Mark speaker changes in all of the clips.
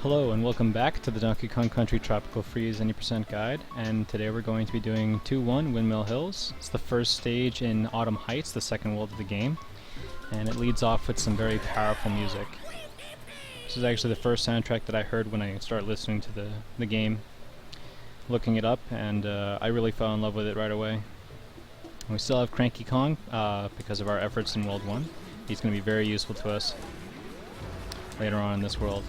Speaker 1: Hello and welcome back to the Donkey Kong Country Tropical Freeze Any Percent Guide, and today we're going to be doing 2-1 Windmill Hills. It's the first stage in Autumn Heights, the second world of the game, and it leads off with some very powerful music. This is actually the first soundtrack that I heard when I started listening to the game, looking it up, and I really fell in love with it right away. And we still have Cranky Kong because of our efforts in World 1. He's going to be very useful to us later on in this world.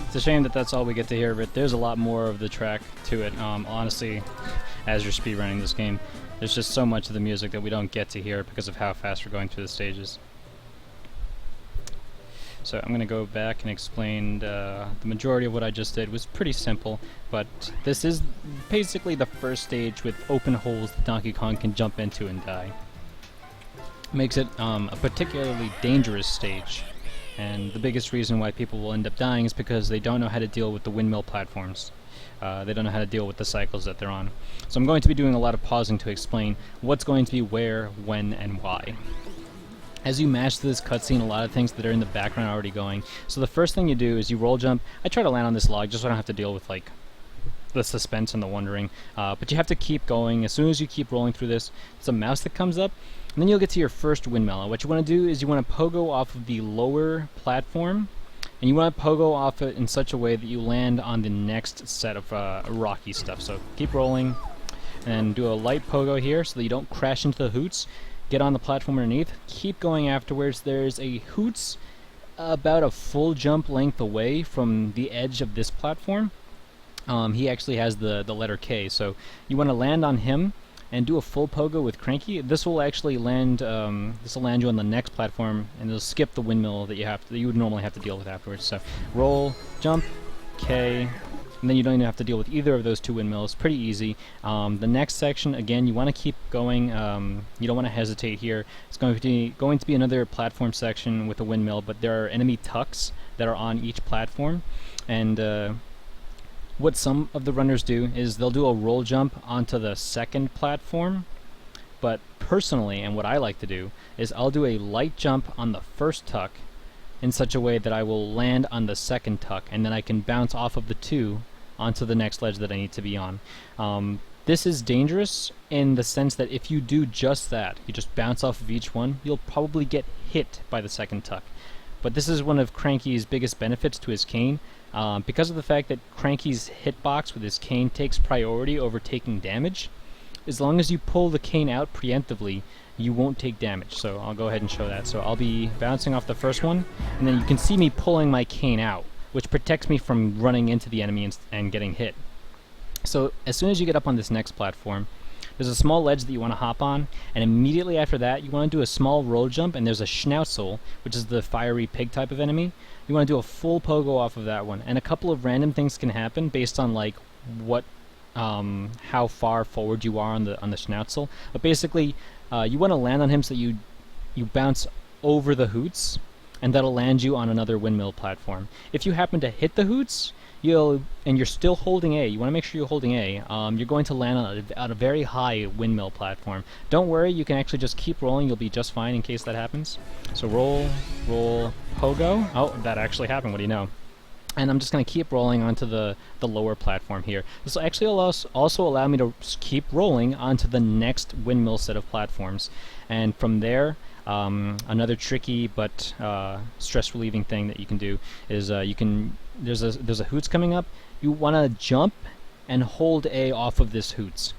Speaker 1: It's a shame that that's all we get to hear of it. There's a lot more of the track to it. Honestly, as you're speedrunning this game, there's just so much of the music that we don't get to hear because of how fast we're going through the stages. So I'm going to go back and explain the majority of what I just did was pretty simple, but this is basically the first stage with open holes that Donkey Kong can jump into and die. Makes it a particularly dangerous stage. And the biggest reason why people will end up dying is because they don't know how to deal with the windmill platforms. They don't know how to deal with the cycles that they're on. So I'm going to be doing a lot of pausing to explain what's going to be where, when, and why. As you mash through this cutscene, a lot of things that are in the background are already going. So the first thing you do is you roll jump. I try to land on this log just so I don't have to deal with like the suspense and the wondering. But you have to keep going. As soon as you keep rolling through this, there's a mouse that comes up. And then you'll get to your first windmill. And what you want to do is you want to pogo off of the lower platform, and you want to pogo off it in such a way that you land on the next set of rocky stuff. So keep rolling, and do a light pogo here so that you don't crash into the hoots. Get on the platform underneath. Keep going afterwards. There's a hoots about a full jump length away from the edge of this platform. He actually has the letter K, so you want to land on him and do a full pogo with Cranky. This will actually land. This will land you on the next platform, and it'll skip the windmill that you would normally have to deal with afterwards. So roll, jump, K, and then you don't even have to deal with either of those two windmills. Pretty easy. The next section, again, you want to keep going. You don't want to hesitate here. It's going to be another platform section with a windmill, but there are enemy tucks that are on each platform, and what some of the runners do is they'll do a roll jump onto the second platform, but personally, and what I like to do, is I'll do a light jump on the first tuck in such a way that I will land on the second tuck, and then I can bounce off of the two onto the next ledge that I need to be on. This is dangerous in the sense that if you do just that, you just bounce off of each one, you'll probably get hit by the second tuck. But this is one of Cranky's biggest benefits to his cane. Because of the fact that Cranky's hitbox with his cane takes priority over taking damage, as long as you pull the cane out preemptively, you won't take damage. So I'll go ahead and show that. So I'll be bouncing off the first one, and then you can see me pulling my cane out, which protects me from running into the enemy and getting hit. So as soon as you get up on this next platform, there's a small ledge that you want to hop on, and immediately after that you want to do a small roll jump, and there's a Schnauzel, which is the fiery pig type of enemy. You want to do a full pogo off of that one, and a couple of random things can happen based on like what, how far forward you are on the Schnauzel. But basically, you want to land on him so that you bounce over the hoots, and that'll land you on another windmill platform. If you happen to hit the hoots, and you're still holding A, you want to make sure you're holding A, you're going to land on a very high windmill platform. Don't worry, you can actually just keep rolling, you'll be just fine in case that happens. So roll, roll, pogo. Oh, that actually happened. What do you know? And I'm just going to keep rolling onto the lower platform here. This will actually also allow me to keep rolling onto the next windmill set of platforms. And from there, another tricky but stress-relieving thing that you can do is there's a hoots coming up. You want to jump and hold A off of this hoots.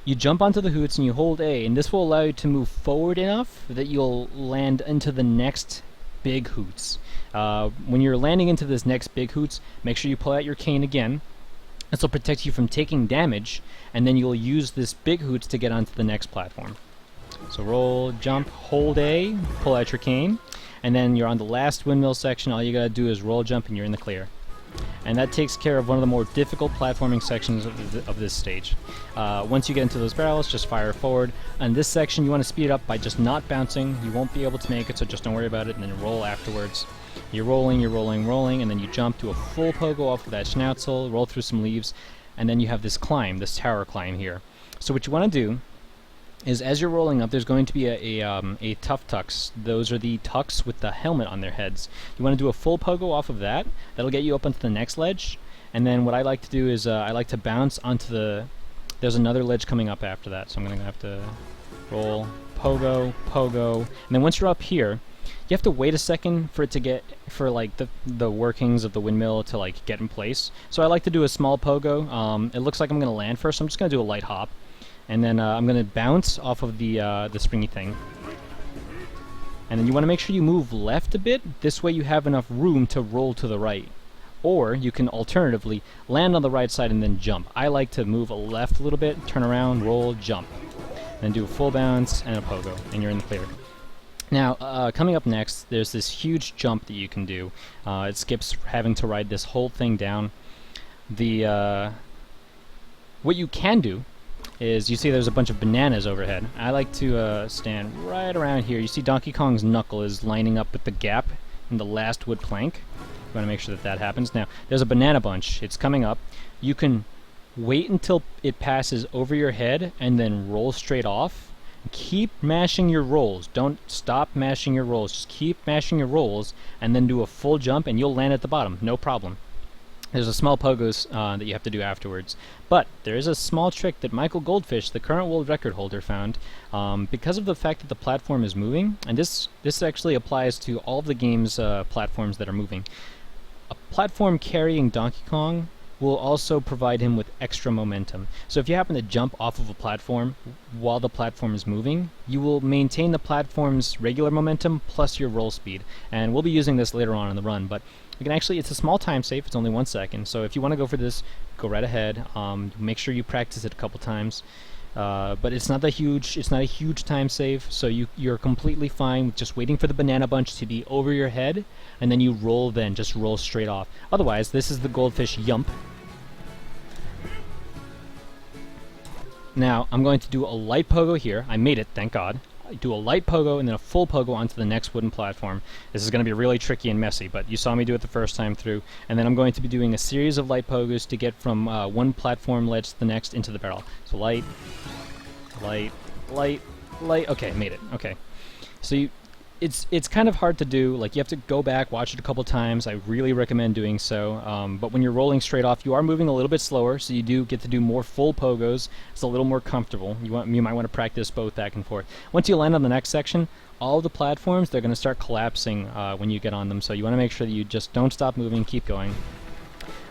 Speaker 1: You jump onto the hoots and you hold A, and this will allow you to move forward enough that you'll land into the next big hoots. When you're landing into this next big hoots, make sure you pull out your cane again. This will protect you from taking damage, and then you'll use this big hoots to get onto the next platform. So roll, jump, hold A, pull out your cane, and then you're on the last windmill section. All you gotta do is roll, jump, and you're in the clear. And that takes care of one of the more difficult platforming sections of this stage. Once you get into those barrels, just fire forward. On this section, you want to speed it up by just not bouncing. You won't be able to make it, so just don't worry about it, and then roll afterwards. You're rolling, and then you jump to a full pogo off of that schnauzel, roll through some leaves, and then you have this climb, this tower climb here. So what you want to do is, as you're rolling up, there's going to be a tough tucks. Those are the tucks with the helmet on their heads. You want to do a full pogo off of that. That'll get you up onto the next ledge. And then what I like to do is I like to bounce onto the... There's another ledge coming up after that, so I'm going to have to roll, pogo, pogo. And then once you're up here, you have to wait a second for it to get... for like the workings of the windmill to like get in place. So I like to do a small pogo. It looks like I'm going to land first, so I'm just going to do a light hop. And then I'm going to bounce off of the springy thing. And then you want to make sure you move left a bit. This way you have enough room to roll to the right. Or you can alternatively land on the right side and then jump. I like to move left a little bit, turn around, roll, jump. And then do a full bounce and a pogo, and you're in the clear. Now, coming up next, there's this huge jump that you can do. It skips having to ride this whole thing down. What you can do is, you see there's a bunch of bananas overhead. I like to stand right around here. You see Donkey Kong's knuckle is lining up with the gap in the last wood plank. You want to make sure that that happens. Now, there's a banana bunch. It's coming up. You can wait until it passes over your head and then roll straight off. Keep mashing your rolls. Don't stop mashing your rolls. Just keep mashing your rolls and then do a full jump and you'll land at the bottom. No problem. There's a small pogos that you have to do afterwards. But there is a small trick that Michael Goldfish, the current world record holder, found. Because of the fact that the platform is moving, and this actually applies to all of the game's platforms that are moving. A platform carrying Donkey Kong will also provide him with extra momentum. So if you happen to jump off of a platform while the platform is moving, you will maintain the platform's regular momentum plus your roll speed. And we'll be using this later on in the run, but you can actually, it's a small time save, it's only 1 second, so if you want to go for this, go right ahead. Make sure you practice it a couple times. But it's not a huge time save, so you're completely fine with just waiting for the banana bunch to be over your head, and then you roll just roll straight off. Otherwise, this is the Goldfish Yump. Now, I'm going to do a light pogo here. I made it, thank God. Do a light pogo and then a full pogo onto the next wooden platform. This is going to be really tricky and messy, but you saw me do it the first time through. And then I'm going to be doing a series of light pogos to get from one platform ledge to the next into the barrel. So light, light, light, light. Okay, made it. Okay. So it's kind of hard to do. Like, you have to go back, watch it a couple times. I really recommend doing so. But when you're rolling straight off, you are moving a little bit slower, so you do get to do more full pogos. It's a little more comfortable. You might want to practice both back and forth. Once you land on the next section, all the platforms, they're going to start collapsing when you get on them. So you want to make sure that you just don't stop moving, keep going.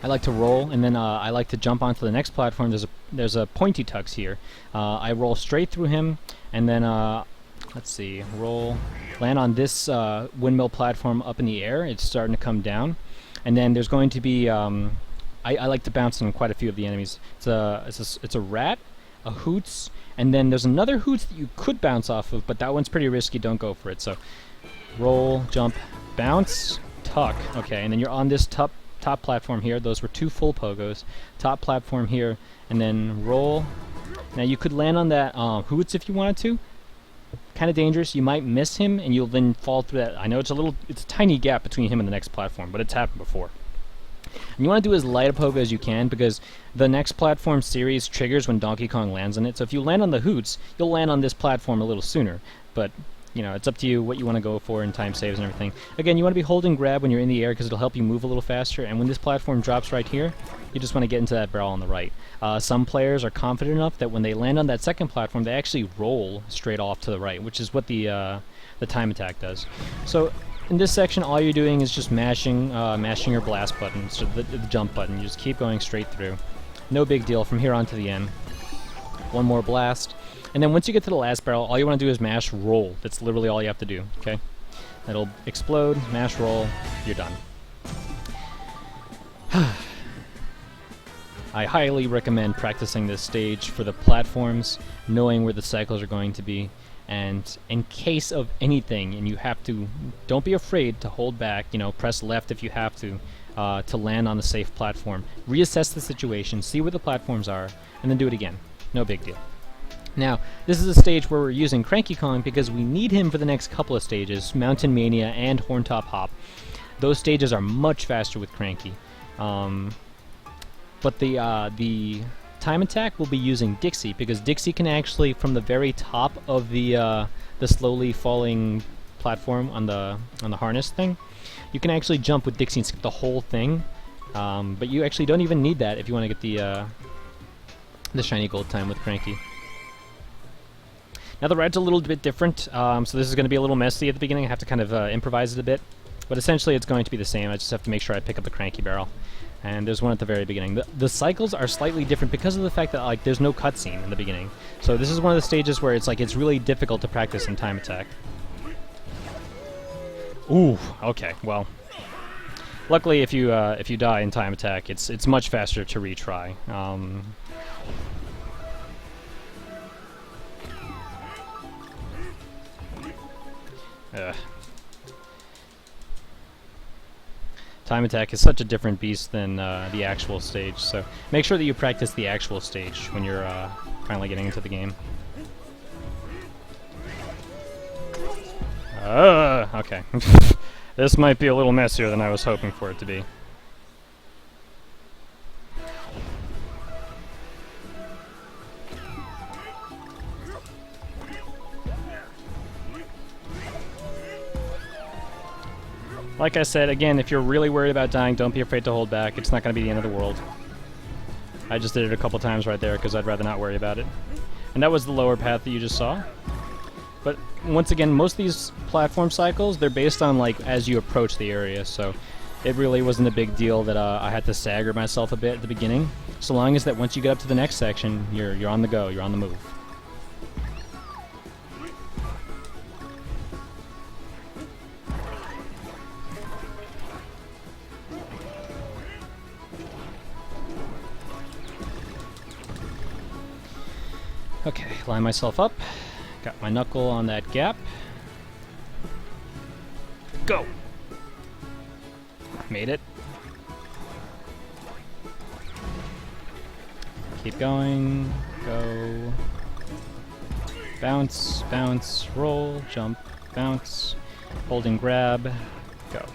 Speaker 1: I like to roll, and then I like to jump onto the next platform. There's a pointy tux here. I roll straight through him, and then let's see, roll, land on this windmill platform up in the air. It's starting to come down, and then there's going to be I like to bounce on quite a few of the enemies. It's a rat, a hoots, and then there's another hoots that you could bounce off of, but that one's pretty risky. Don't go for it. So roll, jump, bounce, tuck. Okay, and then you're on this top platform here. Those were 2 full pogos. Top platform here, and then roll. Now you could land on that hoots if you wanted to. Kind of dangerous. You might miss him, and you'll then fall through that. I know it's a tiny gap between him and the next platform, but it's happened before. And you want to do as light a pogo as you can, because the next platform series triggers when Donkey Kong lands on it. So if you land on the hoots, you'll land on this platform a little sooner. But you know, it's up to you what you want to go for in time saves and everything. Again, you want to be holding grab when you're in the air because it'll help you move a little faster, and when this platform drops right here, you just want to get into that barrel on the right. Some players are confident enough that when they land on that second platform, they actually roll straight off to the right, which is what the time attack does. So in this section, all you're doing is just mashing your blast button, so the jump button. You just keep going straight through. No big deal from here on to the end. One more blast. And then once you get to the last barrel, all you want to do is mash roll. That's literally all you have to do, okay? It'll explode, mash roll, you're done. I highly recommend practicing this stage for the platforms, knowing where the cycles are going to be, and in case of anything, and you have to, don't be afraid to hold back, you know, press left if you have to land on a safe platform. Reassess the situation, see where the platforms are, and then do it again. No big deal. Now, this is a stage where we're using Cranky Kong because we need him for the next couple of stages, Mountain Mania and Horntop Hop. Those stages are much faster with Cranky. But the time attack will be using Dixie because Dixie can actually, from the very top of the slowly falling platform on the harness thing, you can actually jump with Dixie and skip the whole thing. But you actually don't even need that if you want to get the shiny gold time with Cranky. Now the ride's a little bit different, so this is going to be a little messy at the beginning. I have to kind of improvise it a bit, but essentially it's going to be the same. I just have to make sure I pick up the Cranky barrel. And there's one at the very beginning. The cycles are slightly different because of the fact that like there's no cutscene in the beginning. So this is one of the stages where it's like it's really difficult to practice in time attack. Ooh, okay, well. Luckily, if you die in time attack, it's much faster to retry. Time attack is such a different beast than the actual stage, so make sure that you practice the actual stage when you're finally getting into the game. Okay. This might be a little messier than I was hoping for it to be. Like I said, again, if you're really worried about dying, don't be afraid to hold back. It's not going to be the end of the world. I just did it a couple times right there because I'd rather not worry about it. And that was the lower path that you just saw. But once again, most of these platform cycles, they're based on like as you approach the area, so it really wasn't a big deal that I had to stagger myself a bit at the beginning. So long as that once you get up to the next section, you're on the go, you're on the move. Okay, line myself up. Got my knuckle on that gap. Go! Made it. Keep going. Go. Bounce, bounce, roll, jump, bounce. Holding grab. Go.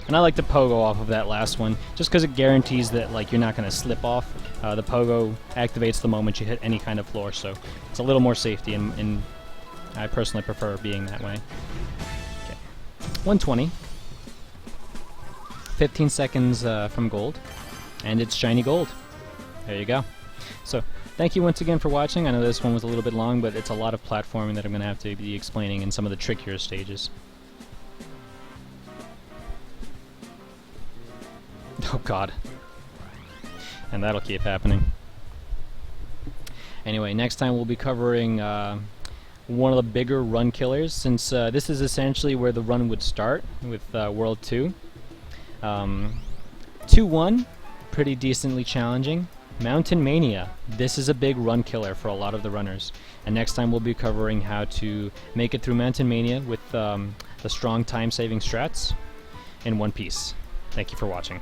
Speaker 1: And I like to pogo off of that last one, just because it guarantees that like you're not going to slip off. The pogo activates the moment you hit any kind of floor, so it's a little more safety, and I personally prefer being that way. Okay. 120. 15 seconds from gold, and it's shiny gold. There you go. So, thank you once again for watching. I know this one was a little bit long, but it's a lot of platforming that I'm going to have to be explaining in some of the trickier stages. Oh god. And that'll keep happening. Anyway, next time we'll be covering one of the bigger run killers, since this is essentially where the run would start with World 2. 2-1, pretty decently challenging. Mountain Mania, this is a big run killer for a lot of the runners. And next time we'll be covering how to make it through Mountain Mania with the strong time-saving strats in one piece. Thank you for watching.